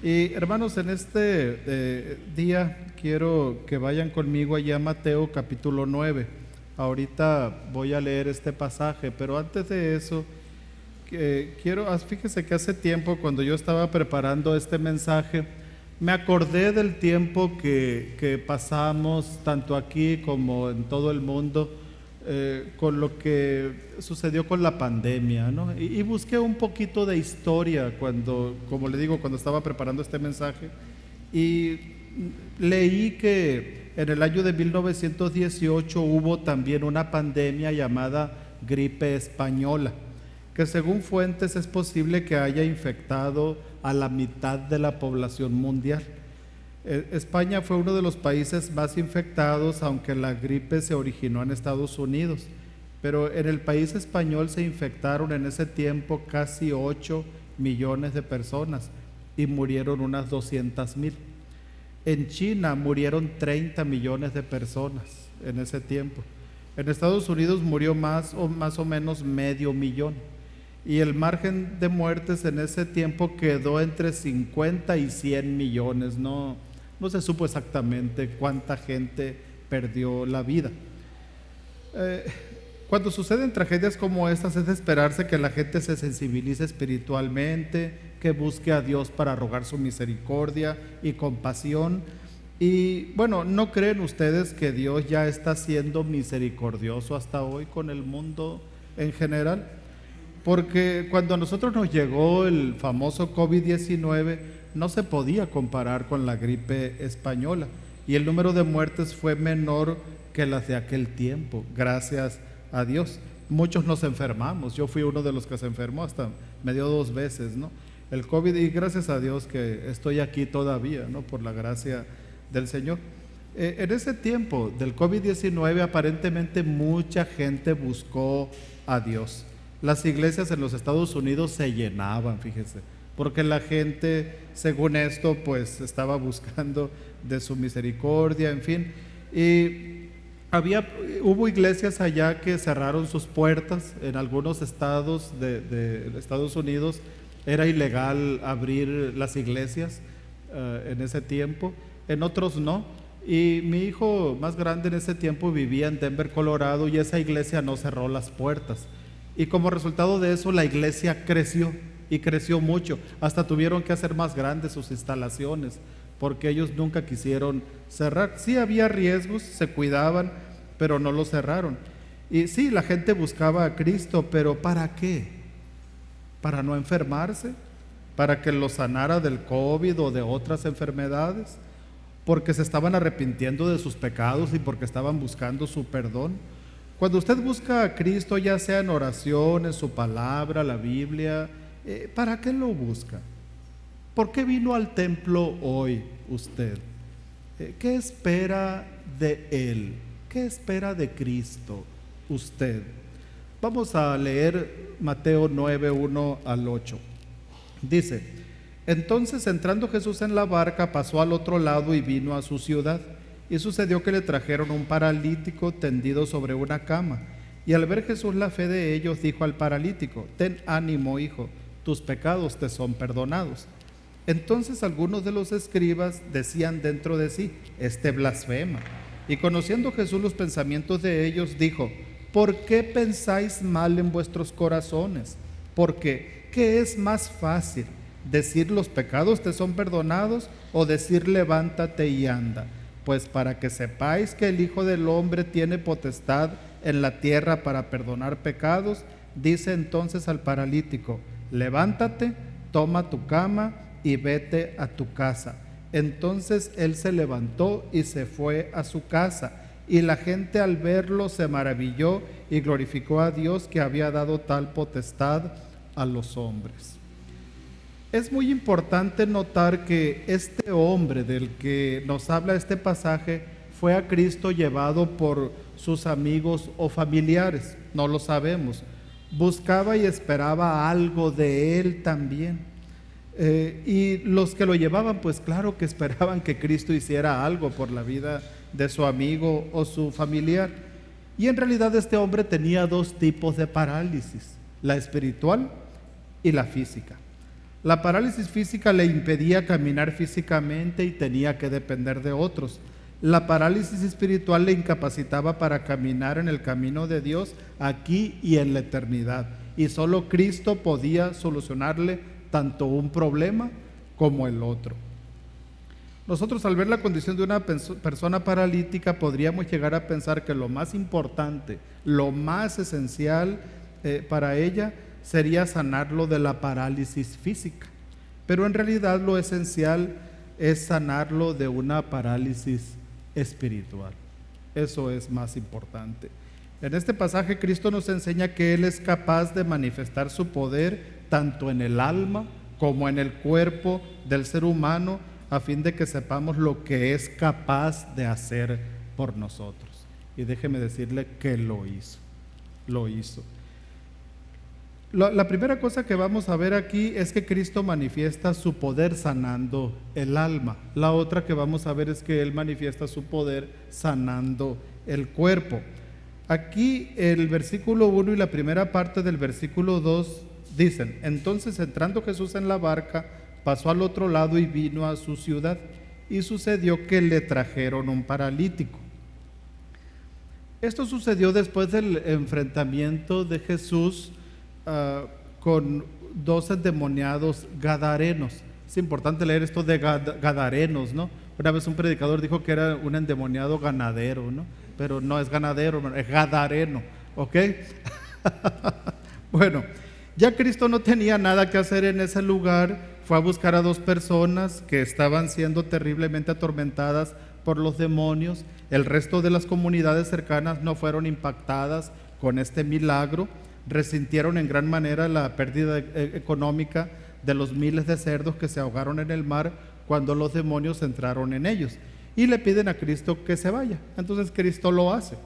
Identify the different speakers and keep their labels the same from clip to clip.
Speaker 1: Y hermanos, en este día quiero que vayan conmigo allá a Mateo capítulo 9. Ahorita voy a leer este pasaje, pero antes de eso, fíjese que hace tiempo cuando yo estaba preparando este mensaje, me acordé del tiempo que pasamos tanto aquí como en todo el mundo con lo que sucedió con la pandemia, ¿no? Y busqué un poquito de historia como le digo, cuando estaba preparando este mensaje, y leí que en el año de 1918 hubo también una pandemia llamada gripe española, que según fuentes es posible que haya infectado a la mitad de la población mundial. España fue uno de los países más infectados, aunque la gripe se originó en Estados Unidos, pero en el país español se infectaron en ese tiempo casi 8 millones de personas y murieron unas 200,000. En China murieron 30 millones de personas en ese tiempo. En Estados Unidos murió más o menos medio millón. Y el margen de muertes en ese tiempo quedó entre 50 y 100 millones. No se supo exactamente cuánta gente perdió la vida. Cuando suceden tragedias como estas, es de esperarse que la gente se sensibilice espiritualmente, que busque a Dios para rogar su misericordia y compasión. Y bueno, ¿no creen ustedes que Dios ya está siendo misericordioso hasta hoy con el mundo en general? Porque cuando a nosotros nos llegó el famoso COVID-19, no se podía comparar con la gripe española y el número de muertes fue menor que las de aquel tiempo, gracias a Dios. Muchos nos enfermamos, yo fui uno de los que se enfermó, hasta me dio 2 veces, ¿no? El COVID, y gracias a Dios que estoy aquí todavía, ¿no? Por la gracia del Señor. En ese tiempo del COVID-19 aparentemente mucha gente buscó a Dios. Las iglesias en los Estados Unidos se llenaban, fíjese, porque la gente, según esto, pues estaba buscando de su misericordia, en fin. Y hubo iglesias allá que cerraron sus puertas. En algunos estados de Estados Unidos era ilegal abrir las iglesias en ese tiempo, en otros no. Y mi hijo más grande en ese tiempo vivía en Denver, Colorado, y esa iglesia no cerró las puertas. Y como resultado de eso, la iglesia creció y creció mucho. Hasta tuvieron que hacer más grandes sus instalaciones porque ellos nunca quisieron cerrar. Sí había riesgos, se cuidaban, pero no lo cerraron. Y sí, la gente buscaba a Cristo, pero ¿para qué? ¿Para no enfermarse? ¿Para que los sanara del COVID o de otras enfermedades? ¿Porque se estaban arrepintiendo de sus pecados y porque estaban buscando su perdón? Cuando usted busca a Cristo, ya sea en oración, en su palabra, la Biblia, ¿para qué lo busca? ¿Por qué vino al templo hoy usted? ¿Qué espera de Él? ¿Qué espera de Cristo usted? Vamos a leer Mateo 9, 1 al 8. Dice: entonces, entrando Jesús en la barca, pasó al otro lado y vino a su ciudad. Y sucedió que le trajeron un paralítico tendido sobre una cama. Y al ver Jesús la fe de ellos, dijo al paralítico: ten ánimo, hijo, tus pecados te son perdonados. Entonces algunos de los escribas decían dentro de sí: este blasfema. Y conociendo Jesús los pensamientos de ellos, dijo: ¿por qué pensáis mal en vuestros corazones? Porque, ¿qué es más fácil? ¿Decir los pecados te son perdonados o decir levántate y anda? Pues para que sepáis que el Hijo del Hombre tiene potestad en la tierra para perdonar pecados, dice entonces al paralítico: levántate, toma tu cama y vete a tu casa. Entonces él se levantó y se fue a su casa, y la gente al verlo se maravilló y glorificó a Dios que había dado tal potestad a los hombres. Es muy importante notar que este hombre del que nos habla este pasaje fue a Cristo llevado por sus amigos o familiares, no lo sabemos. Buscaba y esperaba algo de él también. Y los que lo llevaban, pues claro que esperaban que Cristo hiciera algo por la vida de su amigo o su familiar. Y en realidad este hombre tenía 2 tipos de parálisis: la espiritual y la física. La parálisis física le impedía caminar físicamente y tenía que depender de otros. La parálisis espiritual le incapacitaba para caminar en el camino de Dios aquí y en la eternidad. Y solo Cristo podía solucionarle tanto un problema como el otro. Nosotros, al ver la condición de una persona paralítica, podríamos llegar a pensar que lo más importante, lo más esencial para ella sería sanarlo de la parálisis física. Pero en realidad lo esencial es sanarlo de una parálisis espiritual. Eso es más importante. En este pasaje Cristo nos enseña que Él es capaz de manifestar su poder tanto en el alma como en el cuerpo del ser humano, a fin de que sepamos lo que es capaz de hacer por nosotros. Y déjeme decirle que lo hizo. Lo hizo. La primera cosa que vamos a ver aquí es que Cristo manifiesta su poder sanando el alma. La otra que vamos a ver es que Él manifiesta su poder sanando el cuerpo. Aquí el versículo 1 y la primera parte del versículo 2 dicen: entonces, entrando Jesús en la barca, pasó al otro lado y vino a su ciudad, y sucedió que le trajeron un paralítico. Esto sucedió después del enfrentamiento de Jesús con dos endemoniados gadarenos. Es importante leer esto de gadarenos, ¿no? Una vez un predicador dijo que era un endemoniado ganadero, ¿no? Pero no es ganadero, es gadareno, ¿ok? Bueno, ya Cristo no tenía nada que hacer en ese lugar. Fue a buscar a dos personas que estaban siendo terriblemente atormentadas por los demonios. El resto de las comunidades cercanas no fueron impactadas con este milagro. Resintieron en gran manera la pérdida económica de los miles de cerdos que se ahogaron en el mar cuando los demonios entraron en ellos, y le piden a Cristo que se vaya. Entonces Cristo lo hace.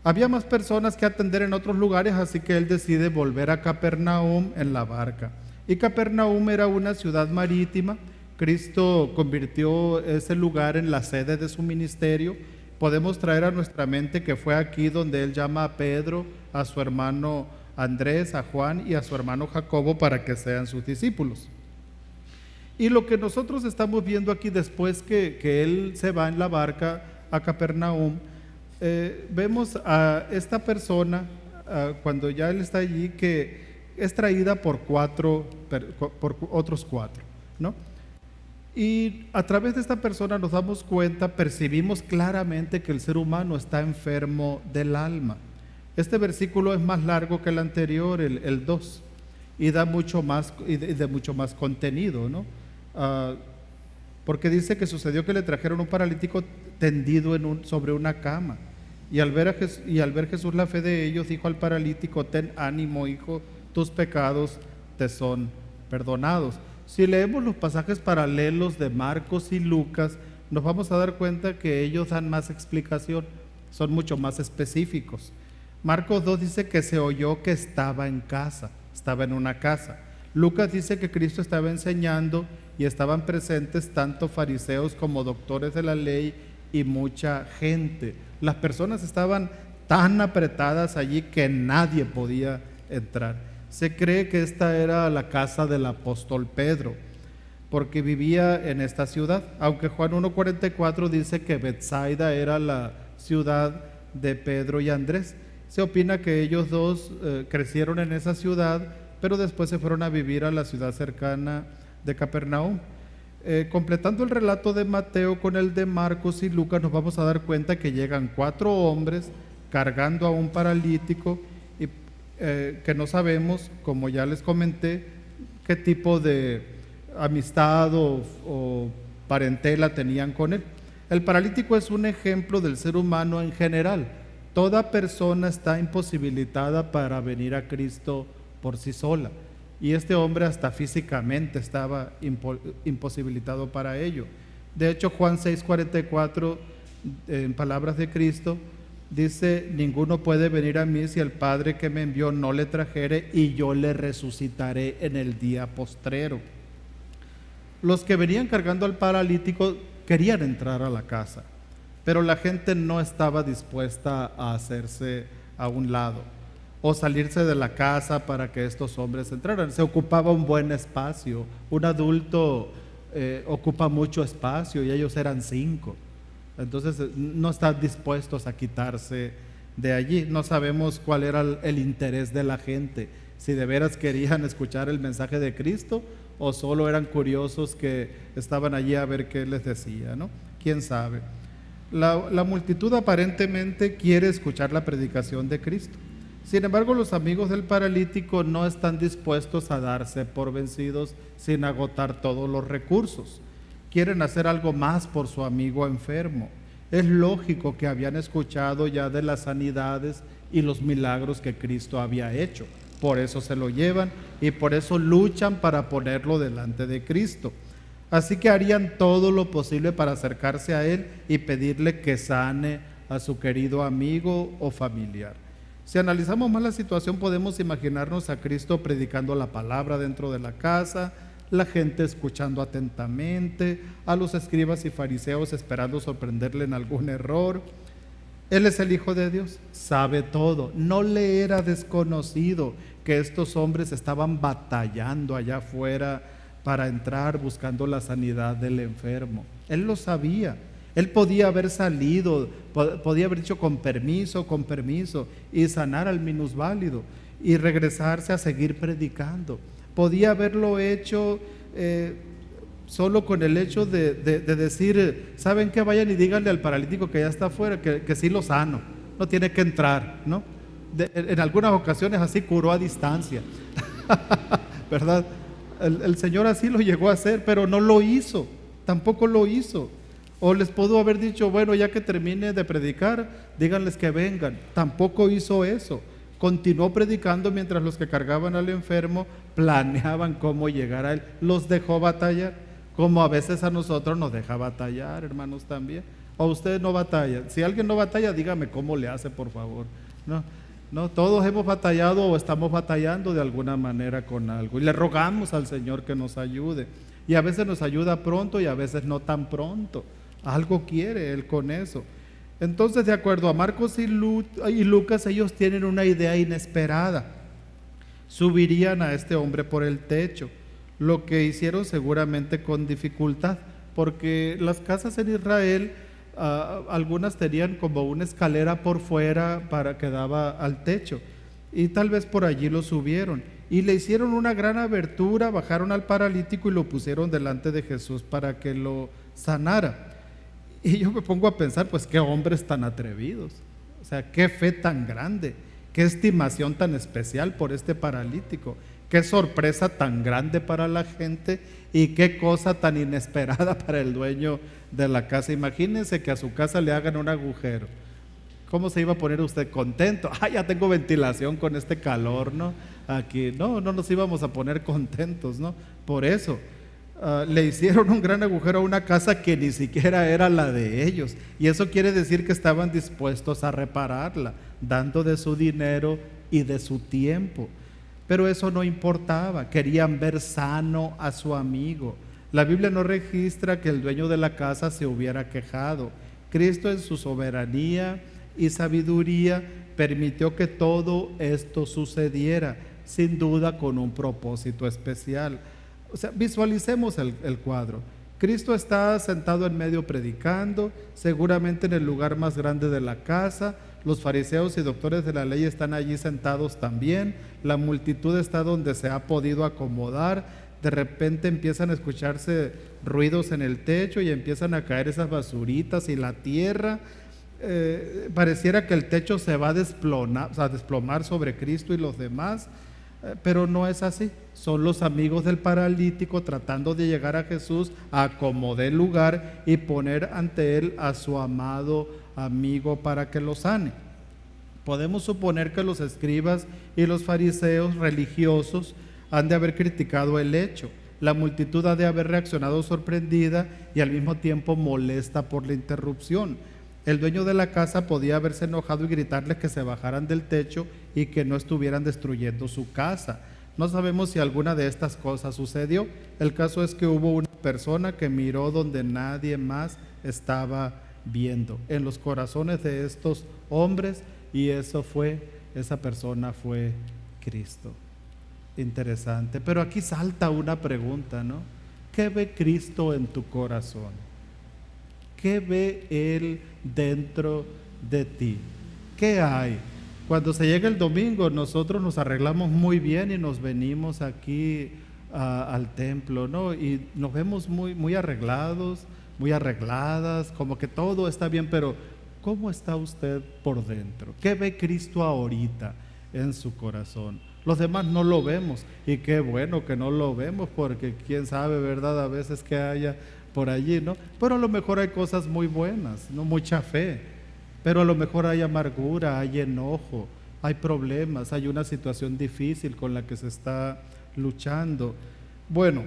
Speaker 1: Había más personas que atender en otros lugares, así que Él decide volver a Capernaum en la barca. Y Capernaum era una ciudad marítima. Cristo convirtió ese lugar en la sede de su ministerio. Podemos traer a nuestra mente que fue aquí donde Él llama a Pedro, a su hermano Andrés, a Juan y a su hermano Jacobo para que sean sus discípulos. Y lo que nosotros estamos viendo aquí, después que Él se va en la barca a Capernaum, vemos a esta persona, cuando ya Él está allí, que es traída por otros cuatro, ¿no? Y a través de esta persona nos damos cuenta, percibimos claramente que el ser humano está enfermo del alma. Este versículo es más largo que el anterior, el 2, y da mucho más, y de mucho más contenido, ¿no? Porque dice que sucedió que le trajeron un paralítico tendido sobre una cama, y al ver Jesús la fe de ellos, dijo al paralítico: ten ánimo, hijo, tus pecados te son perdonados. Si leemos los pasajes paralelos de Marcos y Lucas, nos vamos a dar cuenta que ellos dan más explicación, son mucho más específicos. Marcos 2 dice que se oyó que estaba en casa, estaba en una casa. Lucas dice que Cristo estaba enseñando y estaban presentes tanto fariseos como doctores de la ley y mucha gente. Las personas estaban tan apretadas allí que nadie podía entrar. Se cree que esta era la casa del apóstol Pedro, porque vivía en esta ciudad, aunque Juan 1:44 dice que Betsaida era la ciudad de Pedro y Andrés. Se opina que ellos dos crecieron en esa ciudad, pero después se fueron a vivir a la ciudad cercana de Capernaum. Completando el relato de Mateo con el de Marcos y Lucas, nos vamos a dar cuenta que llegan 4 hombres cargando a un paralítico y que no sabemos, como ya les comenté, qué tipo de amistad o parentela tenían con él. El paralítico es un ejemplo del ser humano en general. Toda persona está imposibilitada para venir a Cristo por sí sola, y este hombre hasta físicamente estaba imposibilitado para ello. De hecho, Juan 6:44, en palabras de Cristo, dice: ninguno puede venir a mí si el Padre que me envió no le trajere, y yo le resucitaré en el día postrero. Los que venían cargando al paralítico querían entrar a la casa, pero la gente no estaba dispuesta a hacerse a un lado. o salirse de la casa para que estos hombres entraran. Se ocupaba un buen espacio. Un adulto ocupa mucho espacio y ellos eran 5. Entonces no están dispuestos a quitarse de allí. No sabemos cuál era el interés de la gente, si de veras querían escuchar el mensaje de Cristo o solo eran curiosos que estaban allí a ver qué les decía, ¿no? ¿Quién sabe? La multitud aparentemente quiere escuchar la predicación de Cristo. Sin embargo, los amigos del paralítico no están dispuestos a darse por vencidos sin agotar todos los recursos. Quieren hacer algo más por su amigo enfermo. Es lógico que habían escuchado ya de las sanidades y los milagros que Cristo había hecho. Por eso se lo llevan y por eso luchan para ponerlo delante de Cristo. Así que harían todo lo posible para acercarse a Él y pedirle que sane a su querido amigo o familiar. Si analizamos más la situación, podemos imaginarnos a Cristo predicando la palabra dentro de la casa, la gente escuchando atentamente, a los escribas y fariseos esperando sorprenderle en algún error. Él es el Hijo de Dios, sabe todo, no le era desconocido que estos hombres estaban batallando allá afuera para entrar buscando la sanidad del enfermo. Él lo sabía. Él podía haber salido, podía haber dicho con permiso, y sanar al minusválido y regresarse a seguir predicando. Podía haberlo hecho solo con el hecho de decir, ¿saben qué? Vayan y díganle al paralítico que ya está afuera, que sí lo sano, no tiene que entrar, ¿no? En algunas ocasiones así curó a distancia, ¿verdad? El Señor así lo llegó a hacer, pero no lo hizo, tampoco lo hizo. O les pudo haber dicho, bueno, ya que termine de predicar, díganles que vengan. Tampoco hizo eso. Continuó predicando mientras los que cargaban al enfermo planeaban cómo llegar a Él. Los dejó batallar, como a veces a nosotros nos deja batallar, hermanos, también. O ustedes no batallan. Si alguien no batalla, dígame cómo le hace, por favor. No, todos hemos batallado o estamos batallando de alguna manera con algo. Y le rogamos al Señor que nos ayude. Y a veces nos ayuda pronto y a veces no tan pronto. Algo quiere Él con eso. Entonces, de acuerdo a Marcos y Lucas, ellos tienen una idea inesperada. Subirían a este hombre por el techo, lo que hicieron seguramente con dificultad, porque las casas en Israel, algunas tenían como una escalera por fuera para que daba al techo, y tal vez por allí lo subieron. Y le hicieron una gran abertura, bajaron al paralítico y lo pusieron delante de Jesús para que lo sanara. Y yo me pongo a pensar, pues qué hombres tan atrevidos, o sea, qué fe tan grande, qué estimación tan especial por este paralítico, qué sorpresa tan grande para la gente y qué cosa tan inesperada para el dueño de la casa. Imagínense que a su casa le hagan un agujero. ¿Cómo se iba a poner usted contento? Ya tengo ventilación con este calor, ¿no? Aquí, no nos íbamos a poner contentos, ¿no? Por eso. Le hicieron un gran agujero a una casa que ni siquiera era la de ellos, y eso quiere decir que estaban dispuestos a repararla, dando de su dinero y de su tiempo. Pero eso no importaba, querían ver sano a su amigo. La Biblia no registra que el dueño de la casa se hubiera quejado. Cristo, en su soberanía y sabiduría, permitió que todo esto sucediera, sin duda con un propósito especial. O sea, visualicemos el cuadro. Cristo está sentado en medio predicando, seguramente en el lugar más grande de la casa. Los fariseos y doctores de la ley están allí sentados también. La multitud está donde se ha podido acomodar. De repente empiezan a escucharse ruidos en el techo y empiezan a caer esas basuritas y la tierra. Pareciera que el techo se va a desplomar sobre Cristo y los demás. Pero no es así. Son los amigos del paralítico tratando de llegar a Jesús, a acomodar el lugar y poner ante Él a su amado amigo para que lo sane. Podemos suponer que los escribas y los fariseos religiosos han de haber criticado el hecho. La multitud ha de haber reaccionado sorprendida y al mismo tiempo molesta por la interrupción. El dueño de la casa podía haberse enojado y gritarles que se bajaran del techo y que no estuvieran destruyendo su casa. No sabemos si alguna de estas cosas sucedió. El caso es que hubo una persona que miró donde nadie más estaba viendo, en los corazones de estos hombres, y eso fue esa persona fue Cristo. Interesante. Pero aquí salta una pregunta, ¿no? ¿Qué ve Cristo en tu corazón? ¿Qué ve Él dentro de ti? ¿Qué hay? Cuando se llega el domingo, nosotros nos arreglamos muy bien y nos venimos aquí al templo, ¿no? Y nos vemos muy arreglados, muy arregladas, como que todo está bien, pero ¿cómo está usted por dentro? ¿Qué ve Cristo ahorita en su corazón? Los demás no lo vemos, y qué bueno que no lo vemos, porque quién sabe, ¿verdad? A veces que haya por allí, ¿no? Pero a lo mejor hay cosas muy buenas, ¿no? Mucha fe, pero a lo mejor hay amargura, hay enojo, hay problemas, hay una situación difícil con la que se está luchando. Bueno,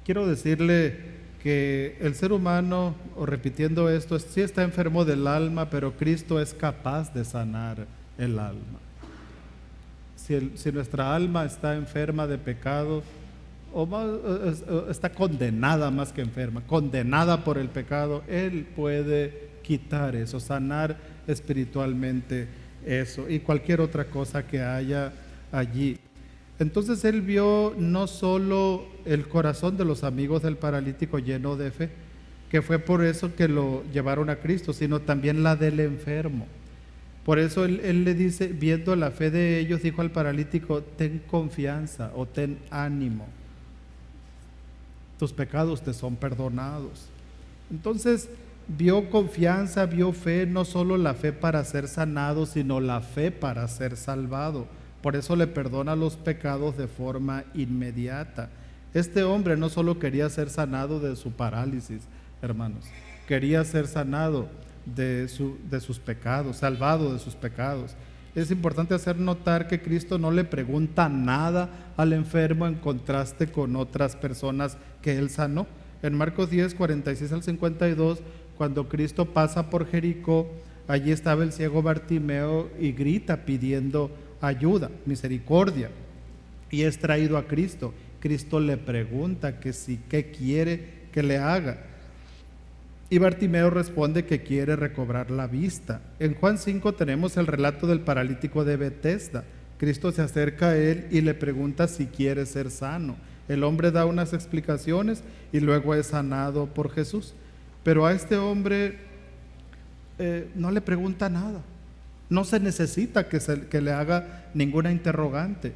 Speaker 1: quiero decirle que el ser humano, o repitiendo esto, sí está enfermo del alma, pero Cristo es capaz de sanar el alma. Si nuestra alma está enferma de pecado, está condenada más que enferma, condenada por el pecado, Él puede quitar eso, sanar espiritualmente eso y cualquier otra cosa que haya allí. Entonces Él vio no solo el corazón de los amigos del paralítico lleno de fe, que fue por eso que lo llevaron a Cristo, sino también la del enfermo. Por eso él le dice, viendo la fe de ellos, dijo al paralítico: ten confianza o ten ánimo, tus pecados te son perdonados. Entonces vio confianza, vio fe, no solo la fe para ser sanado, sino la fe para ser salvado. Por eso le perdona los pecados de forma inmediata. Este hombre no solo quería ser sanado de su parálisis, hermanos, quería ser sanado de sus pecados, salvado de sus pecados. Es importante hacer notar que Cristo no le pregunta nada al enfermo en contraste con otras personas que Él sanó. En Marcos 10, 46 al 52, cuando Cristo pasa por Jericó, allí estaba el ciego Bartimeo y grita pidiendo ayuda, misericordia, y es traído a Cristo. Cristo le pregunta que si, qué quiere que le haga. Y Bartimeo responde que quiere recobrar la vista. En Juan 5 tenemos el relato del paralítico de Betesda. Cristo se acerca a él y le pregunta si quiere ser sano. El hombre da unas explicaciones y luego es sanado por Jesús. Pero a este hombre no le pregunta nada. No se necesita que le haga ninguna interrogante.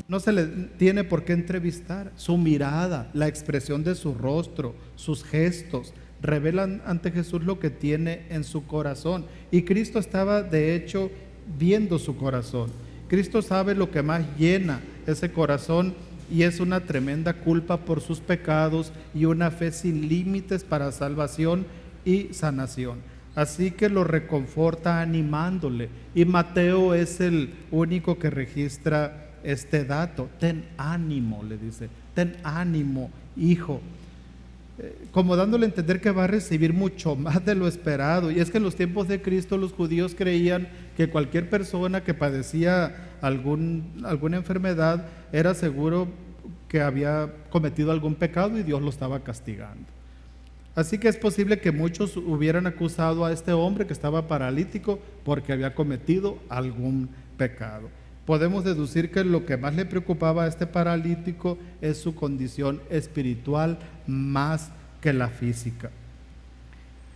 Speaker 1: No se le tiene por qué entrevistar. Su mirada, la expresión de su rostro, sus gestos revelan ante Jesús lo que tiene en su corazón. Y Cristo estaba de hecho viendo su corazón. Cristo sabe lo que más llena ese corazón, y es una tremenda culpa por sus pecados y una fe sin límites para salvación y sanación. Así que lo reconforta animándole. Y Mateo es el único que registra este dato. Ten ánimo, le dice. Ten ánimo, hijo. Como dándole a entender que va a recibir mucho más de lo esperado. Y es que en los tiempos de Cristo los judíos creían que cualquier persona que padecía alguna enfermedad era seguro que había cometido algún pecado y Dios lo estaba castigando. Así que es posible que muchos hubieran acusado a este hombre que estaba paralítico porque había cometido algún pecado. Podemos deducir que lo que más le preocupaba a este paralítico es su condición espiritual más que la física.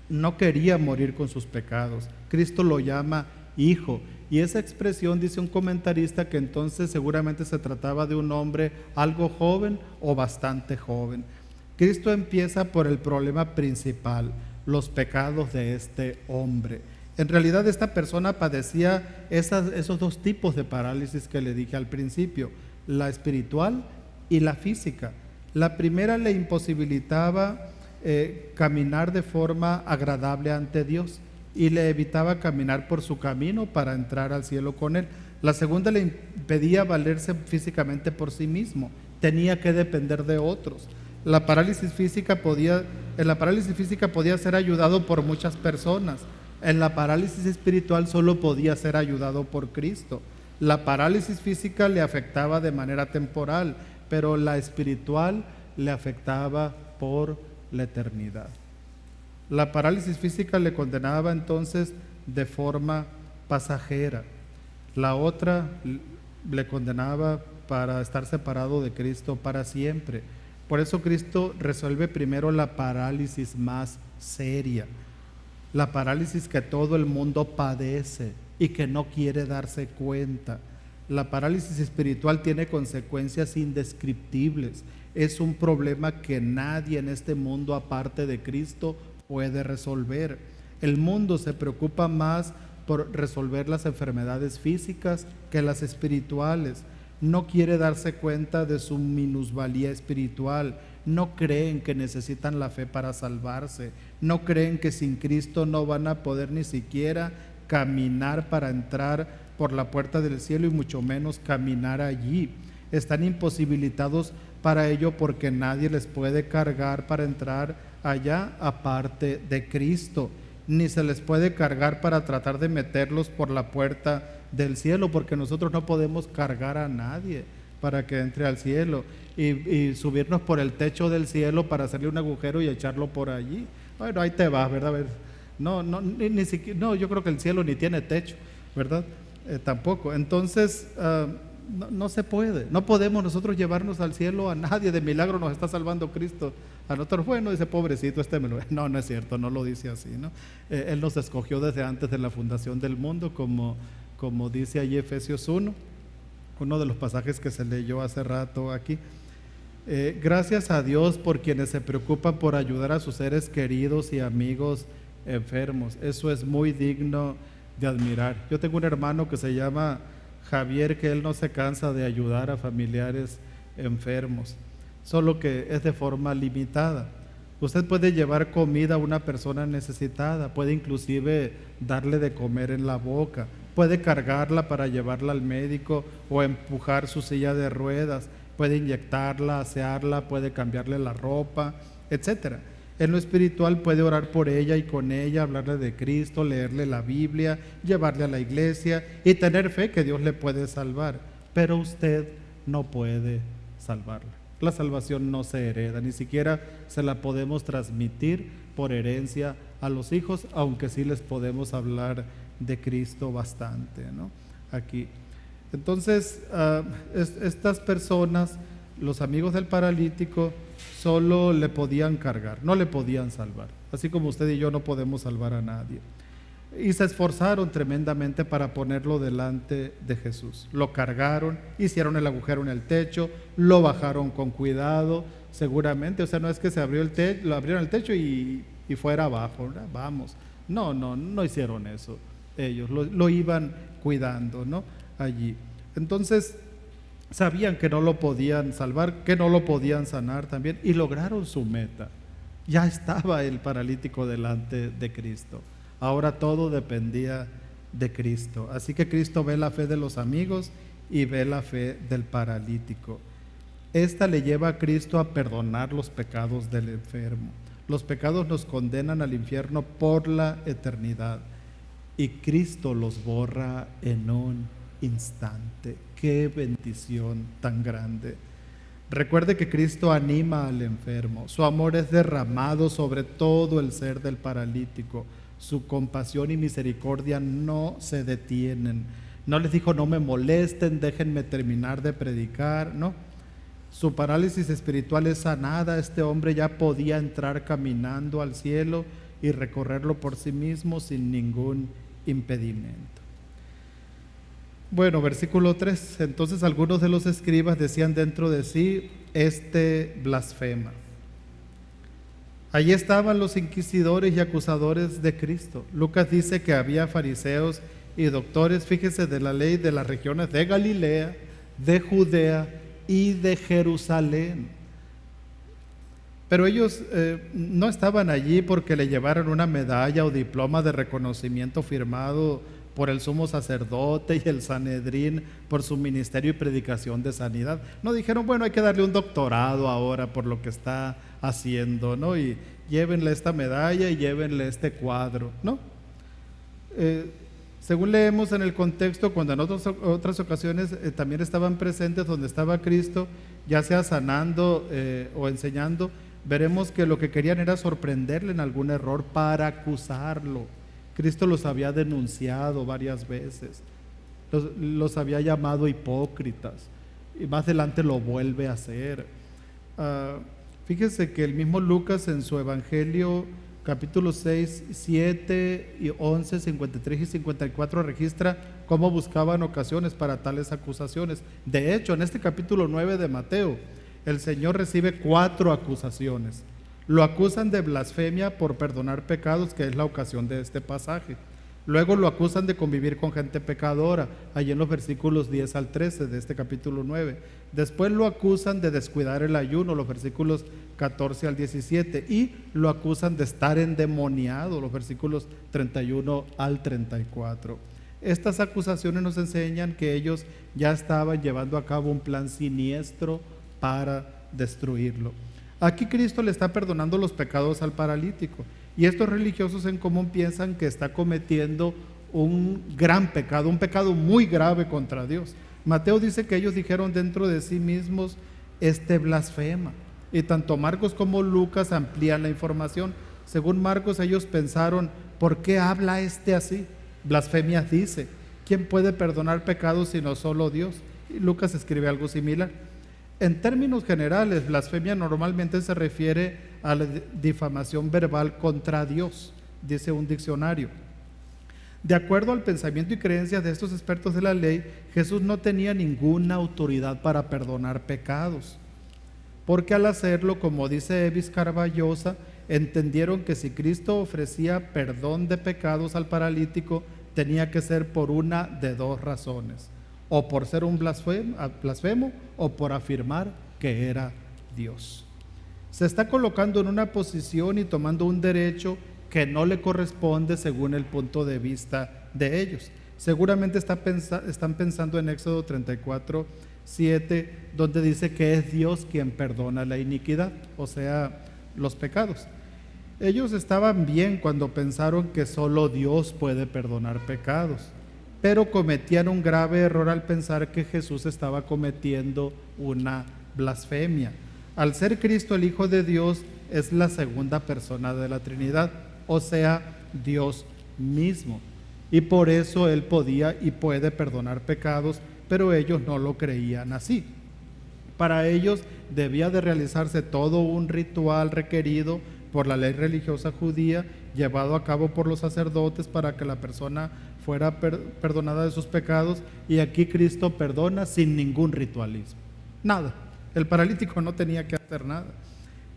Speaker 1: No quería morir con sus pecados. Cristo lo llama hijo, y esa expresión, dice un comentarista, que entonces seguramente se trataba de un hombre algo joven o bastante joven. Cristo empieza por el problema principal, los pecados de este hombre. En realidad esta persona padecía esos dos tipos de parálisis que le dije al principio, la espiritual y la física. La primera le imposibilitaba caminar de forma agradable ante Dios y le evitaba caminar por su camino para entrar al cielo con Él. La segunda le impedía valerse físicamente por sí mismo, tenía que depender de otros. En la parálisis física podía ser ayudado por muchas personas. En la parálisis espiritual solo podía ser ayudado por Cristo. La parálisis física le afectaba de manera temporal, pero la espiritual le afectaba por la eternidad. La parálisis física le condenaba entonces de forma pasajera. La otra le condenaba para estar separado de Cristo para siempre. Por eso Cristo resuelve primero la parálisis más seria, la parálisis que todo el mundo padece y que no quiere darse cuenta. La parálisis espiritual tiene consecuencias indescriptibles. Es un problema que nadie en este mundo aparte de Cristo puede resolver. El mundo se preocupa más por resolver las enfermedades físicas que las espirituales. No quiere darse cuenta de su minusvalía espiritual. No creen que necesitan la fe para salvarse. No creen que sin Cristo no van a poder ni siquiera caminar para entrar por la puerta del cielo y mucho menos caminar allí. Están imposibilitados para ello porque nadie les puede cargar para entrar allá aparte de Cristo, ni se les puede cargar para tratar de meterlos por la puerta del cielo, porque nosotros no podemos cargar a nadie para que entre al cielo y subirnos por el techo del cielo para hacerle un agujero y echarlo por allí. Bueno, ahí te vas, ¿verdad? No, ni siquiera, no, yo creo que el cielo ni tiene techo, ¿verdad? Tampoco. Entonces, no se puede. No podemos nosotros llevarnos al cielo a nadie. De milagro nos está salvando Cristo. A nosotros, bueno, dice, pobrecito, no, no es cierto, no lo dice así, ¿no? Él nos escogió desde antes de la fundación del mundo, como dice allí Efesios 1, uno de los pasajes que se leyó hace rato aquí. Gracias a Dios por quienes se preocupan por ayudar a sus seres queridos y amigos enfermos. Eso es muy digno de admirar. Yo tengo un hermano que se llama Javier, que él no se cansa de ayudar a familiares enfermos, solo que es de forma limitada. Usted puede llevar comida a una persona necesitada, puede inclusive darle de comer en la boca, puede cargarla para llevarla al médico o empujar su silla de ruedas, puede inyectarla, asearla, puede cambiarle la ropa, etcétera. En lo espiritual puede orar por ella y con ella, hablarle de Cristo, leerle la Biblia, llevarle a la iglesia y tener fe que Dios le puede salvar. Pero usted no puede salvarla. La salvación no se hereda, ni siquiera se la podemos transmitir por herencia a los hijos, aunque sí les podemos hablar de Cristo bastante, ¿no? Aquí. Entonces, estas personas, los amigos del paralítico, solo le podían cargar, no le podían salvar, así como usted y yo no podemos salvar a nadie. Y se esforzaron tremendamente para ponerlo delante de Jesús. Lo cargaron, hicieron el agujero en el techo, lo bajaron con cuidado, seguramente. O sea, no es que se abrió el techo, lo abrieron el techo y fuera abajo, ¿verdad? Vamos. No hicieron eso. Ellos lo iban cuidando, ¿no? Allí. Entonces, sabían que no lo podían salvar, que no lo podían sanar también, y lograron su meta. Ya estaba el paralítico delante de Cristo. Ahora todo dependía de Cristo. Así que Cristo ve la fe de los amigos y ve la fe del paralítico. Esta le lleva a Cristo a perdonar los pecados del enfermo. Los pecados nos condenan al infierno por la eternidad y Cristo los borra en un instante. ¡Qué bendición tan grande! Recuerde que Cristo anima al enfermo. Su amor es derramado sobre todo el ser del paralítico. Su compasión y misericordia no se detienen. No les dijo, no me molesten, déjenme terminar de predicar, no. Su parálisis espiritual es sanada. Este hombre ya podía entrar caminando al cielo y recorrerlo por sí mismo sin ningún impedimento. Bueno, versículo 3. Entonces algunos de los escribas decían dentro de sí, este blasfema. Allí estaban los inquisidores y acusadores de Cristo. Lucas dice que había fariseos y doctores, fíjese, de la ley de las regiones de Galilea, de Judea y de Jerusalén. Pero ellos no estaban allí porque le llevaron una medalla o diploma de reconocimiento firmado por el sumo sacerdote y el Sanedrín por su ministerio y predicación de sanidad. No dijeron, bueno, hay que darle un doctorado ahora por lo que está haciendo, ¿no? Y llévenle esta medalla y llévenle este cuadro, ¿no? Según leemos en el contexto, cuando en otras ocasiones también estaban presentes donde estaba Cristo, ya sea sanando o enseñando, veremos que lo que querían era sorprenderle en algún error para acusarlo. Cristo los había denunciado varias veces. los había llamado hipócritas, y más adelante lo vuelve a hacer. Fíjese que el mismo Lucas en su Evangelio, capítulo 6, 7 y 11, 53 y 54, registra cómo buscaban ocasiones para tales acusaciones. De hecho, en este capítulo 9 de Mateo, el Señor recibe 4 acusaciones. Lo acusan de blasfemia por perdonar pecados, que es la ocasión de este pasaje. Luego lo acusan de convivir con gente pecadora, allí en los versículos 10 al 13 de este capítulo 9. Después lo acusan de descuidar el ayuno, los versículos 14 al 17. Y lo acusan de estar endemoniado, los versículos 31 al 34. Estas acusaciones nos enseñan que ellos ya estaban llevando a cabo un plan siniestro para destruirlo. Aquí Cristo le está perdonando los pecados al paralítico, y estos religiosos en común piensan que está cometiendo un gran pecado, un pecado muy grave contra Dios. Mateo dice que ellos dijeron dentro de sí mismos: este blasfema. Y tanto Marcos como Lucas amplían la información. Según Marcos, ellos pensaron: ¿por qué habla este así? Blasfemias dice. ¿Quién puede perdonar pecados sino solo Dios? Y Lucas escribe algo similar. En términos generales, blasfemia normalmente se refiere a la difamación verbal contra Dios, dice un diccionario. De acuerdo al pensamiento y creencias de estos expertos de la ley, Jesús no tenía ninguna autoridad para perdonar pecados, porque al hacerlo, como dice Evis Carballosa, entendieron que si Cristo ofrecía perdón de pecados al paralítico, tenía que ser por una de 2 razones: o por ser un blasfemo, o por afirmar que era Dios. Se está colocando en una posición y tomando un derecho que no le corresponde según el punto de vista de ellos. Seguramente están pensando en Éxodo 34, 7, donde dice que es Dios quien perdona la iniquidad, o sea, los pecados. Ellos estaban bien cuando pensaron que solo Dios puede perdonar pecados, pero cometían un grave error al pensar que Jesús estaba cometiendo una blasfemia. Al ser Cristo el Hijo de Dios, es la segunda persona de la Trinidad, o sea, Dios mismo. Y por eso Él podía y puede perdonar pecados, pero ellos no lo creían así. Para ellos debía de realizarse todo un ritual requerido por la ley religiosa judía, llevado a cabo por los sacerdotes para que la persona fuera perdonada de sus pecados, y aquí Cristo perdona sin ningún ritualismo. Nada. El paralítico no tenía que hacer nada.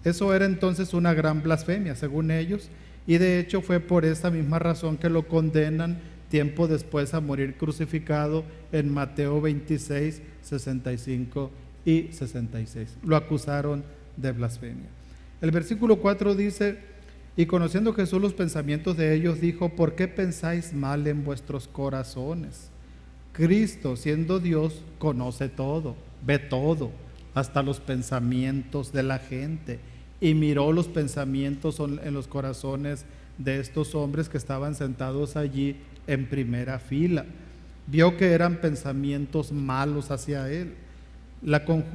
Speaker 1: Eso era entonces una gran blasfemia, según ellos, y de hecho fue por esa misma razón que lo condenan tiempo después a morir crucificado en Mateo 26, 65 y 66. Lo acusaron de blasfemia. El versículo 4 dice: y conociendo Jesús los pensamientos de ellos, dijo: ¿por qué pensáis mal en vuestros corazones? Cristo, siendo Dios, conoce todo, ve todo, hasta los pensamientos de la gente, y miró los pensamientos en los corazones de estos hombres que estaban sentados allí en primera fila. Vio que eran pensamientos malos hacia él.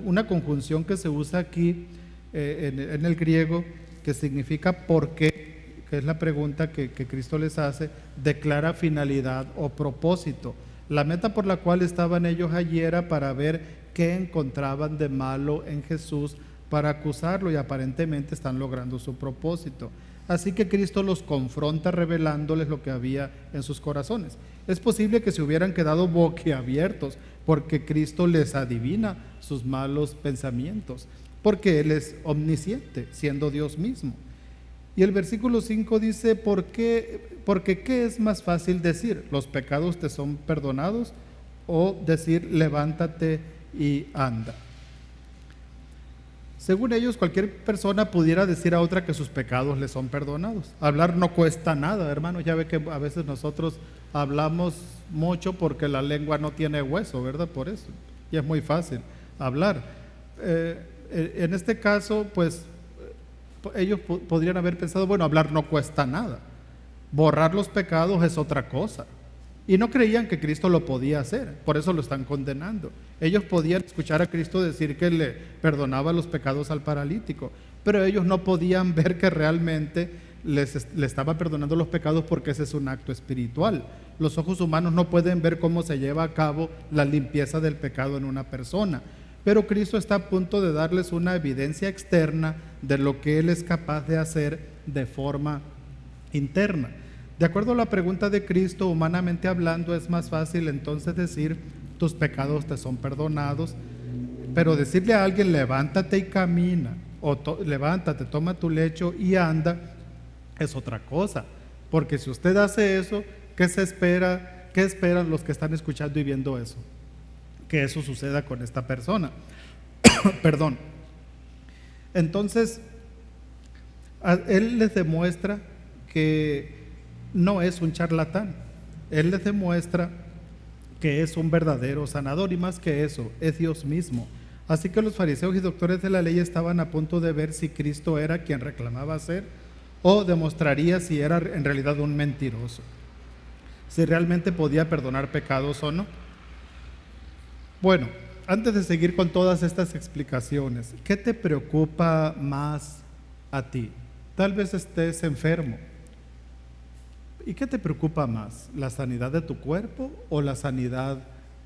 Speaker 1: Una conjunción que se usa aquí en el griego, que significa por qué, que es la pregunta que Cristo les hace, declara finalidad o propósito. La meta por la cual estaban ellos allí era para ver qué encontraban de malo en Jesús para acusarlo, y aparentemente están logrando su propósito. Así que Cristo los confronta revelándoles lo que había en sus corazones. Es posible que se hubieran quedado boquiabiertos porque Cristo les adivina sus malos pensamientos, porque Él es omnisciente, siendo Dios mismo. Y el versículo 5 dice: porque ¿qué es más fácil decir? ¿Los pecados te son perdonados? O decir: levántate y anda. Según ellos, cualquier persona pudiera decir a otra que sus pecados le son perdonados. Hablar no cuesta nada, hermano. Ya ve que a veces nosotros hablamos mucho porque la lengua no tiene hueso, ¿verdad? Por eso. Y es muy fácil hablar. En este caso, pues, ellos podrían haber pensado: bueno, hablar no cuesta nada. Borrar los pecados es otra cosa. Y no creían que Cristo lo podía hacer, por eso lo están condenando. Ellos podían escuchar a Cristo decir que le perdonaba los pecados al paralítico, pero ellos no podían ver que realmente le estaba perdonando los pecados, porque ese es un acto espiritual. Los ojos humanos no pueden ver cómo se lleva a cabo la limpieza del pecado en una persona. Pero Cristo está a punto de darles una evidencia externa de lo que Él es capaz de hacer de forma interna. De acuerdo a la pregunta de Cristo, humanamente hablando, es más fácil entonces decir, tus pecados te son perdonados, pero decirle a alguien, levántate y camina, o levántate, toma tu lecho y anda, es otra cosa. Porque si usted hace eso, ¿qué se espera? ¿Qué esperan los que están escuchando y viendo eso? Que eso suceda con esta persona. Perdón. Entonces, Él les demuestra que no es un charlatán. Él les demuestra que es un verdadero sanador, y más que eso, es Dios mismo. Así que los fariseos y doctores de la ley estaban a punto de ver si Cristo era quien reclamaba ser, o demostraría si era en realidad un mentiroso, si realmente podía perdonar pecados o no. Bueno, antes de seguir con todas estas explicaciones, ¿qué te preocupa más a ti? Tal vez estés enfermo. ¿Y qué te preocupa más? ¿La sanidad de tu cuerpo o la sanidad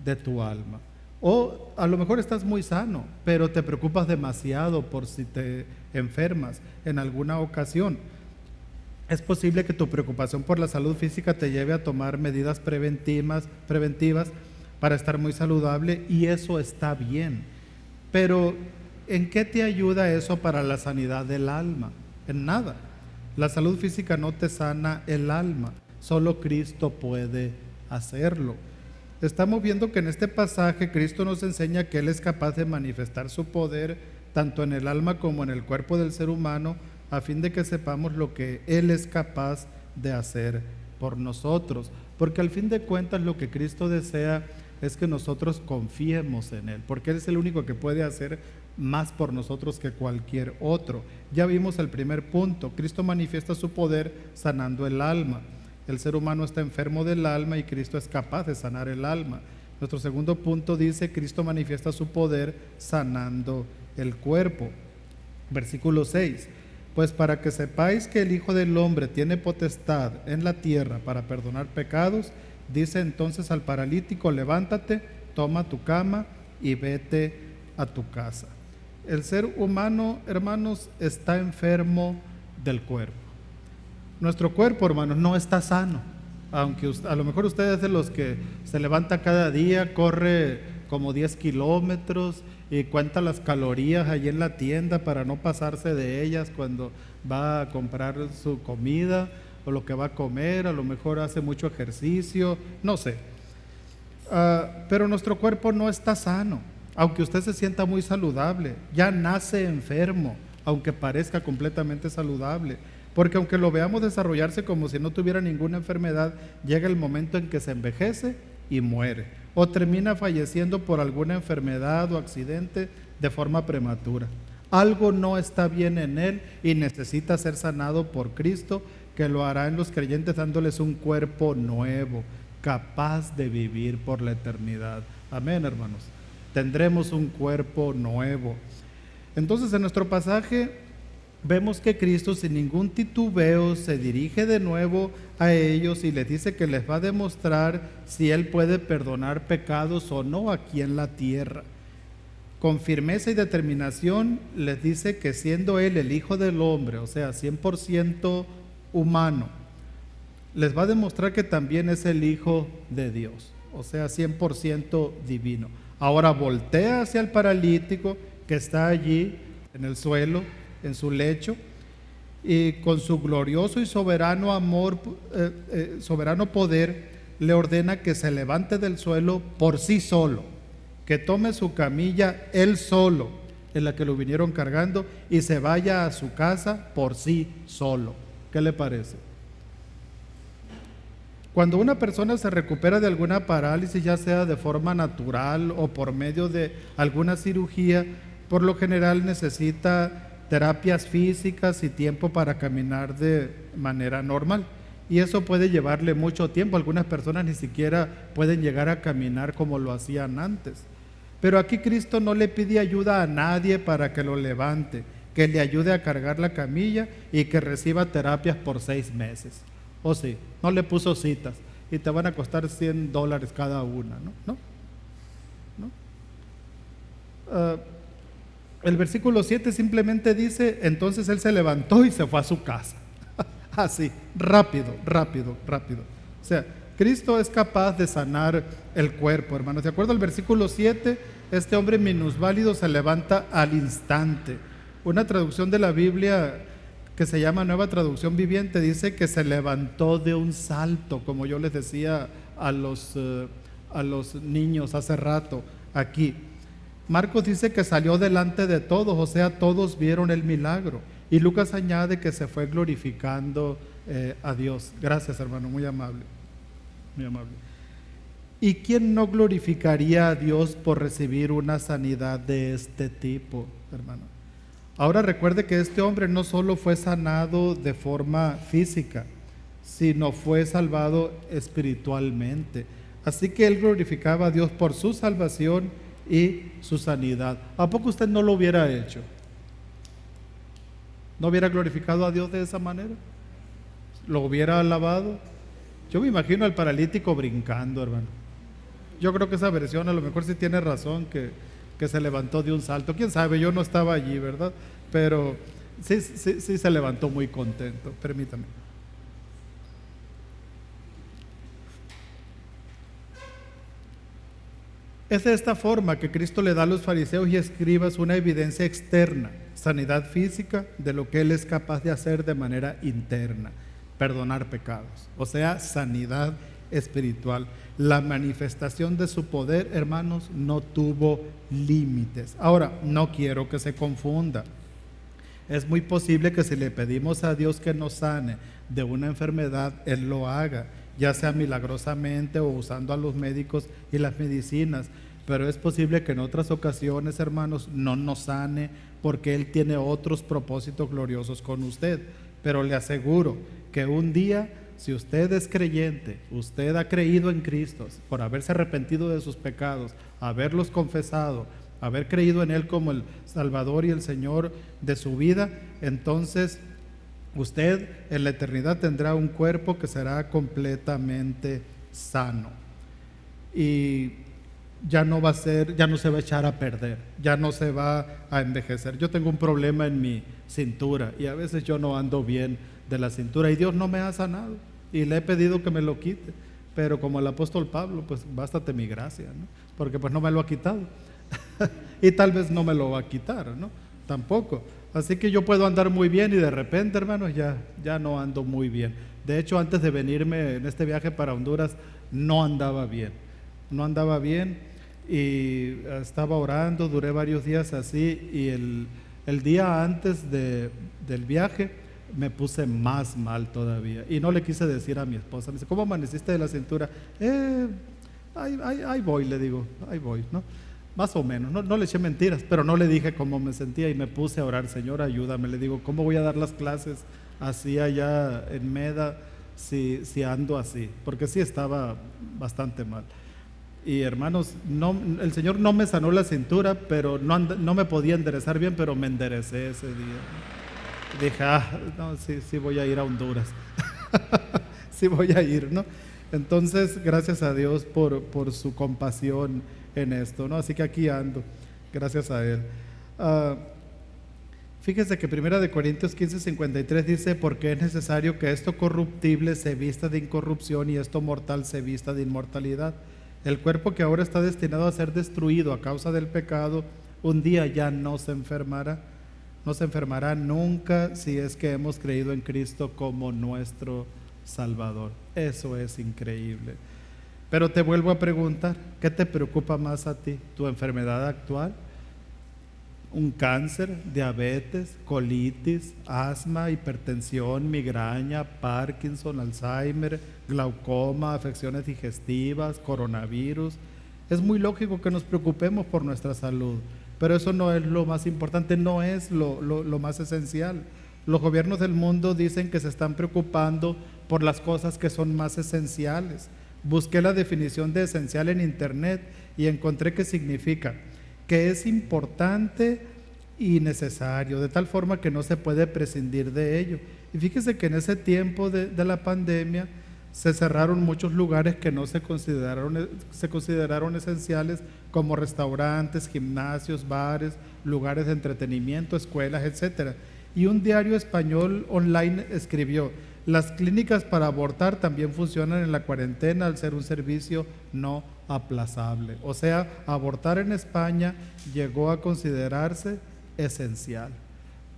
Speaker 1: de tu alma? O a lo mejor estás muy sano, pero te preocupas demasiado por si te enfermas en alguna ocasión. Es posible que tu preocupación por la salud física te lleve a tomar medidas preventivas para estar muy saludable, y eso está bien. Pero ¿en qué te ayuda eso para la sanidad del alma? En nada. La salud física no te sana el alma, solo Cristo puede hacerlo. Estamos viendo que en este pasaje Cristo nos enseña que Él es capaz de manifestar su poder tanto en el alma como en el cuerpo del ser humano, a fin de que sepamos lo que Él es capaz de hacer por nosotros. Porque al fin de cuentas lo que Cristo desea es que nosotros confiemos en Él, porque Él es el único que puede hacer más por nosotros que cualquier otro. Ya vimos el primer punto, Cristo manifiesta su poder sanando el alma. El ser humano está enfermo del alma y Cristo es capaz de sanar el alma. Nuestro segundo punto dice, Cristo manifiesta su poder sanando el cuerpo. Versículo 6, pues para que sepáis que el Hijo del Hombre tiene potestad en la tierra para perdonar pecados, dice entonces al paralítico, levántate, toma tu cama y vete a tu casa. El ser humano, hermanos, está enfermo del cuerpo. Nuestro cuerpo, hermanos, no está sano. Aunque a lo mejor usted es de los que se levanta cada día, corre como 10 kilómetros y cuenta las calorías allí en la tienda para no pasarse de ellas cuando va a comprar su comida o lo que va a comer. A lo mejor hace mucho ejercicio, no sé. Pero nuestro cuerpo no está sano. Aunque usted se sienta muy saludable, ya nace enfermo, aunque parezca completamente saludable. Porque aunque lo veamos desarrollarse como si no tuviera ninguna enfermedad, llega el momento en que se envejece y muere, o termina falleciendo por alguna enfermedad o accidente de forma prematura. Algo no está bien en él y necesita ser sanado por Cristo, que lo hará en los creyentes dándoles un cuerpo nuevo, capaz de vivir por la eternidad. Amén, hermanos. Tendremos un cuerpo nuevo. Entonces, en nuestro pasaje vemos que Cristo sin ningún titubeo se dirige de nuevo a ellos y les dice que les va a demostrar si Él puede perdonar pecados o no aquí en la tierra. Con firmeza y determinación les dice que siendo Él el Hijo del Hombre, o sea, 100% humano, les va a demostrar que también es el Hijo de Dios, o sea, 100% divino. Ahora voltea hacia el paralítico que está allí en el suelo, en su lecho, y con su glorioso y soberano amor, soberano poder, le ordena que se levante del suelo por sí solo, que tome su camilla él solo, en la que lo vinieron cargando, y se vaya a su casa por sí solo. ¿Qué le parece? Cuando una persona se recupera de alguna parálisis, ya sea de forma natural o por medio de alguna cirugía, por lo general necesita terapias físicas y tiempo para caminar de manera normal. Y eso puede llevarle mucho tiempo. Algunas personas ni siquiera pueden llegar a caminar como lo hacían antes. Pero aquí Cristo no le pide ayuda a nadie para que lo levante, que le ayude a cargar la camilla y que reciba terapias por 6 meses. O sí, no le puso citas. y te van a costar $100 cada una, ¿no? ¿No? ¿No? El versículo 7 simplemente dice, entonces él se levantó y se fue a su casa. Así, rápido, rápido, rápido. O sea, Cristo es capaz de sanar el cuerpo, hermanos. De acuerdo al versículo 7, este hombre minusválido se levanta al instante. Una traducción de la Biblia que se llama Nueva Traducción Viviente dice que se levantó de un salto, como yo les decía a los niños hace rato aquí. Marcos dice que salió delante de todos, o sea, todos vieron el milagro. Y Lucas añade que se fue glorificando a Dios. Gracias, hermano, muy amable. Muy amable. ¿Y quién no glorificaría a Dios por recibir una sanidad de este tipo, hermano? Ahora recuerde que este hombre no solo fue sanado de forma física, sino fue salvado espiritualmente. Así que él glorificaba a Dios por su salvación y su sanidad. ¿A poco usted no lo hubiera hecho? ¿No hubiera glorificado a Dios de esa manera? ¿Lo hubiera alabado? Yo me imagino al paralítico brincando, hermano. Yo creo que esa versión a lo mejor sí tiene razón, que se levantó de un salto. Quién sabe, yo no estaba allí, ¿verdad? Pero sí se levantó muy contento. Permítame. Es de esta forma que Cristo le da a los fariseos y escribas una evidencia externa, sanidad física, de lo que Él es capaz de hacer de manera interna, perdonar pecados, o sea, sanidad espiritual. La manifestación de su poder, hermanos, no tuvo límites. Ahora, no quiero que se confunda. Es muy posible que si le pedimos a Dios que nos sane de una enfermedad, Él lo haga, ya sea milagrosamente o usando a los médicos y las medicinas, pero es posible que en otras ocasiones, hermanos, no nos sane porque Él tiene otros propósitos gloriosos con usted. Pero le aseguro que un día, si usted es creyente, usted ha creído en Cristo por haberse arrepentido de sus pecados, haberlos confesado, haber creído en Él como el Salvador y el Señor de su vida, entonces usted en la eternidad tendrá un cuerpo que será completamente sano y ya no se va a echar a perder, ya no se va a envejecer. Yo tengo un problema en mi cintura y a veces yo no ando bien de la cintura y Dios no me ha sanado y le he pedido que me lo quite, pero como el apóstol Pablo, pues bástate mi gracia, ¿no? Porque pues no me lo ha quitado y tal vez no me lo va a quitar, ¿no? Tampoco. Así que yo puedo andar muy bien y de repente, hermanos, ya no ando muy bien. De hecho, antes de venirme en este viaje para Honduras, no andaba bien y estaba orando, duré varios días así y el día antes del viaje me puse más mal todavía y no le quise decir a mi esposa. Me dice, ¿cómo amaneciste de la cintura? Ahí voy, le digo, ahí voy, ¿no? Más o menos, no le eché mentiras, pero no le dije cómo me sentía y me puse a orar, Señor, ayúdame. Le digo, ¿cómo voy a dar las clases así allá en Meda si ando así? Porque sí estaba bastante mal. Y hermanos, el Señor no me sanó la cintura, pero no me podía enderezar bien, pero me enderecé ese día. Dije, no, sí voy a ir a Honduras. Sí voy a ir, ¿no? Entonces, gracias a Dios por su compasión en esto, ¿no? Así que aquí ando, gracias a Él. Fíjese que 1 Corintios 15:53 dice, porque es necesario que esto corruptible se vista de incorrupción y esto mortal se vista de inmortalidad. El cuerpo que ahora está destinado a ser destruido a causa del pecado, un día ya no se enfermará nunca si es que hemos creído en Cristo como nuestro Salvador. Eso es increíble. Pero te vuelvo a preguntar, ¿qué te preocupa más a ti? ¿Tu enfermedad actual? ¿Un cáncer, diabetes, colitis, asma, hipertensión, migraña, Parkinson, Alzheimer, glaucoma, afecciones digestivas, coronavirus? Es muy lógico que nos preocupemos por nuestra salud, pero eso no es lo más importante, no es lo más esencial. Los gobiernos del mundo dicen que se están preocupando por las cosas que son más esenciales. Busqué la definición de esencial en internet y encontré que significa que es importante y necesario, de tal forma que no se puede prescindir de ello. Y fíjese que en ese tiempo de la pandemia Se cerraron muchos lugares que no se consideraron esenciales, como restaurantes, gimnasios, bares, lugares de entretenimiento, escuelas, etcétera. Y un diario español online escribió: las clínicas para abortar también funcionan en la cuarentena al ser un servicio no aplazable. O sea, abortar en España llegó a considerarse esencial.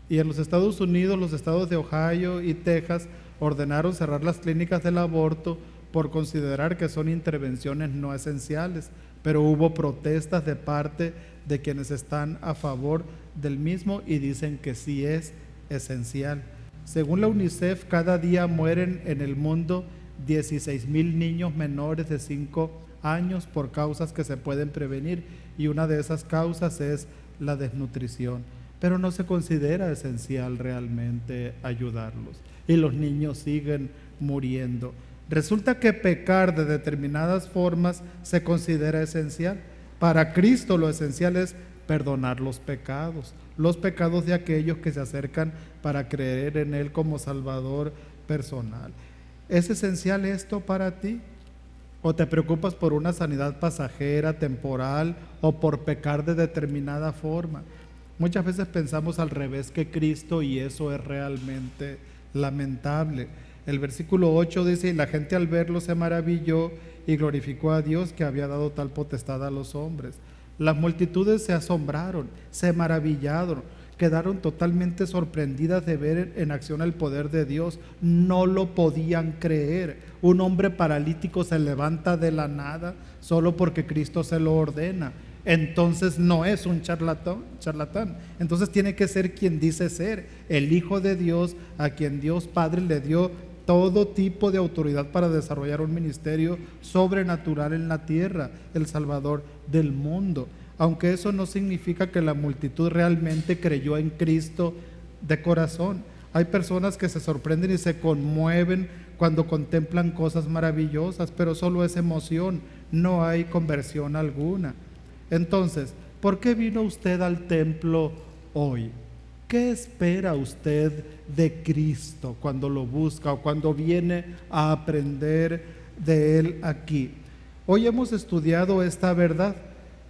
Speaker 1: Y en los Estados Unidos, los estados de Ohio y Texas ordenaron cerrar las clínicas del aborto por considerar que son intervenciones no esenciales, pero hubo protestas de parte de quienes están a favor del mismo y dicen que sí es esencial. Según la UNICEF, cada día mueren en el mundo 16,000 niños menores de 5 años por causas que se pueden prevenir, y una de esas causas es la desnutrición. Pero no se considera esencial realmente ayudarlos, y los niños siguen muriendo. Resulta que pecar de determinadas formas se considera esencial. Para Cristo lo esencial es perdonar los pecados de aquellos que se acercan para creer en Él como Salvador personal. ¿Es esencial esto para ti? ¿O te preocupas por una sanidad pasajera, temporal, o por pecar de determinada forma? Muchas veces pensamos al revés que Cristo, y eso es realmente lamentable. El versículo 8 dice: y la gente al verlo se maravilló y glorificó a Dios que había dado tal potestad a los hombres. Las multitudes se asombraron, se maravillaron, quedaron totalmente sorprendidas de ver en acción el poder de Dios. No lo podían creer. Un hombre paralítico se levanta de la nada solo porque Cristo se lo ordena. Entonces no es un charlatán. Entonces tiene que ser quien dice ser, el Hijo de Dios, a quien Dios Padre le dio todo tipo de autoridad para desarrollar un ministerio sobrenatural en la tierra, el Salvador del mundo. Aunque eso no significa que la multitud realmente creyó en Cristo de corazón. Hay personas que se sorprenden y se conmueven cuando contemplan cosas maravillosas, pero solo es emoción, no hay conversión alguna. Entonces, ¿por qué vino usted al templo hoy? ¿Qué espera usted de Cristo cuando lo busca o cuando viene a aprender de Él aquí? Hoy hemos estudiado esta verdad.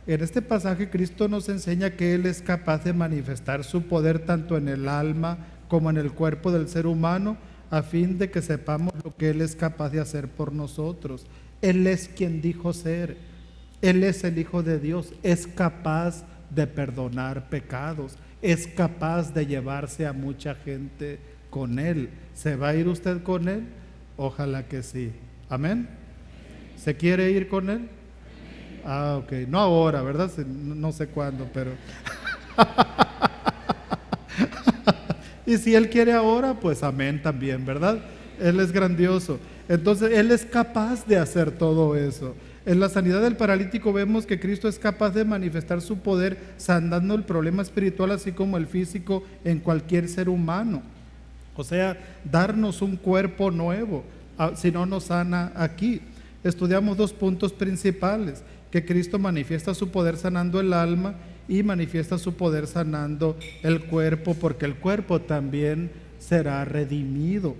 Speaker 1: En este pasaje Cristo nos enseña que Él es capaz de manifestar su poder tanto en el alma como en el cuerpo del ser humano, a fin de que sepamos lo que Él es capaz de hacer por nosotros. Él es quien dijo ser. Él es el Hijo de Dios, es capaz de perdonar pecados, es capaz de llevarse a mucha gente con Él. ¿Se va a ir usted con Él? Ojalá que sí. ¿Amén? ¿Se quiere ir con Él? Ah, ok. No ahora, ¿verdad? No sé cuándo, pero... Y si Él quiere ahora, pues amén también, ¿verdad? Él es grandioso. Entonces, Él es capaz de hacer todo eso. En la sanidad del paralítico vemos que Cristo es capaz de manifestar su poder sanando el problema espiritual así como el físico en cualquier ser humano. O sea, darnos un cuerpo nuevo, si no nos sana aquí. Estudiamos 2 puntos principales: que Cristo manifiesta su poder sanando el alma y manifiesta su poder sanando el cuerpo, porque el cuerpo también será redimido.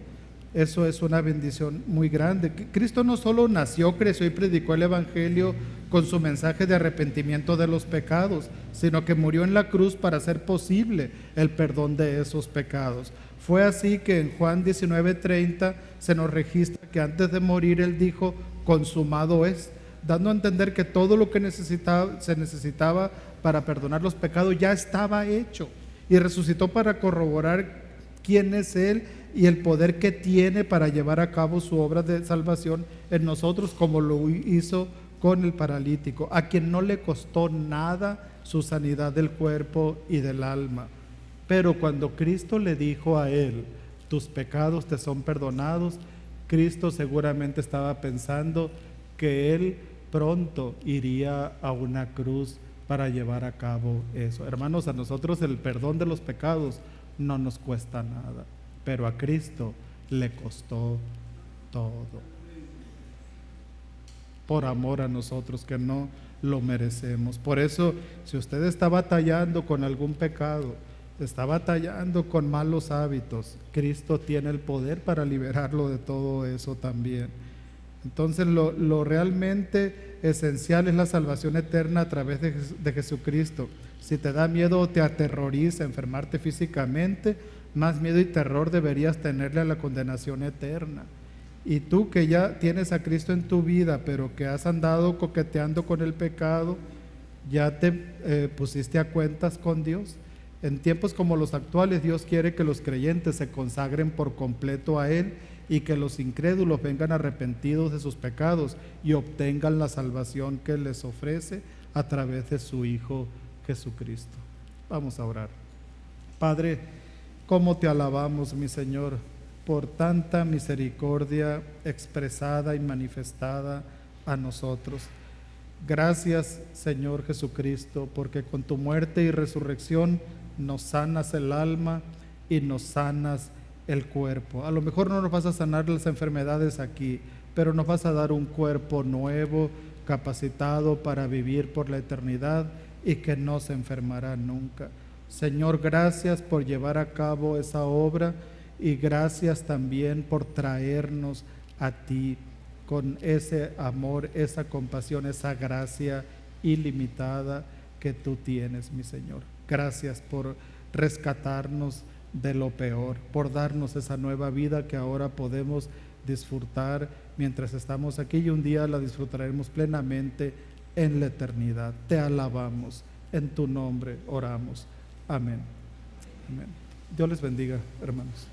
Speaker 1: Eso es una bendición muy grande. Cristo no solo nació, creció y predicó el Evangelio con su mensaje de arrepentimiento de los pecados, sino que murió en la cruz para hacer posible el perdón de esos pecados. Fue así que en Juan 19:30 se nos registra que antes de morir Él dijo: consumado es, dando a entender que todo lo que se necesitaba para perdonar los pecados ya estaba hecho, y resucitó para corroborar quién es Él y el poder que tiene para llevar a cabo su obra de salvación en nosotros, como lo hizo con el paralítico, a quien no le costó nada su sanidad del cuerpo y del alma. Pero cuando Cristo le dijo a él: tus pecados te son perdonados, Cristo seguramente estaba pensando que él pronto iría a una cruz para llevar a cabo eso. Hermanos, a nosotros el perdón de los pecados no nos cuesta nada, pero a Cristo le costó todo, por amor a nosotros que no lo merecemos. Por eso, si usted está batallando con algún pecado, está batallando con malos hábitos, Cristo tiene el poder para liberarlo de todo eso también. Entonces lo realmente esencial es la salvación eterna a través de Jesucristo. Si te da miedo o te aterroriza enfermarte físicamente, más miedo y terror deberías tenerle a la condenación eterna. Y tú que ya tienes a Cristo en tu vida, pero que has andado coqueteando con el pecado, ya te pusiste a cuentas con Dios. En tiempos como los actuales, Dios quiere que los creyentes se consagren por completo a Él y que los incrédulos vengan arrepentidos de sus pecados y obtengan la salvación que les ofrece a través de su Hijo Jesucristo. Vamos a orar. Padre, cómo te alabamos, mi Señor, por tanta misericordia expresada y manifestada a nosotros. Gracias, Señor Jesucristo, porque con tu muerte y resurrección nos sanas el alma y nos sanas el cuerpo. A lo mejor no nos vas a sanar las enfermedades aquí, pero nos vas a dar un cuerpo nuevo, capacitado para vivir por la eternidad y que no se enfermará nunca. Señor, gracias por llevar a cabo esa obra y gracias también por traernos a ti con ese amor, esa compasión, esa gracia ilimitada que tú tienes, mi Señor. Gracias por rescatarnos de lo peor, por darnos esa nueva vida que ahora podemos disfrutar mientras estamos aquí y un día la disfrutaremos plenamente en la eternidad. Te alabamos, en tu nombre oramos. Amén. Amén. Dios les bendiga, hermanos.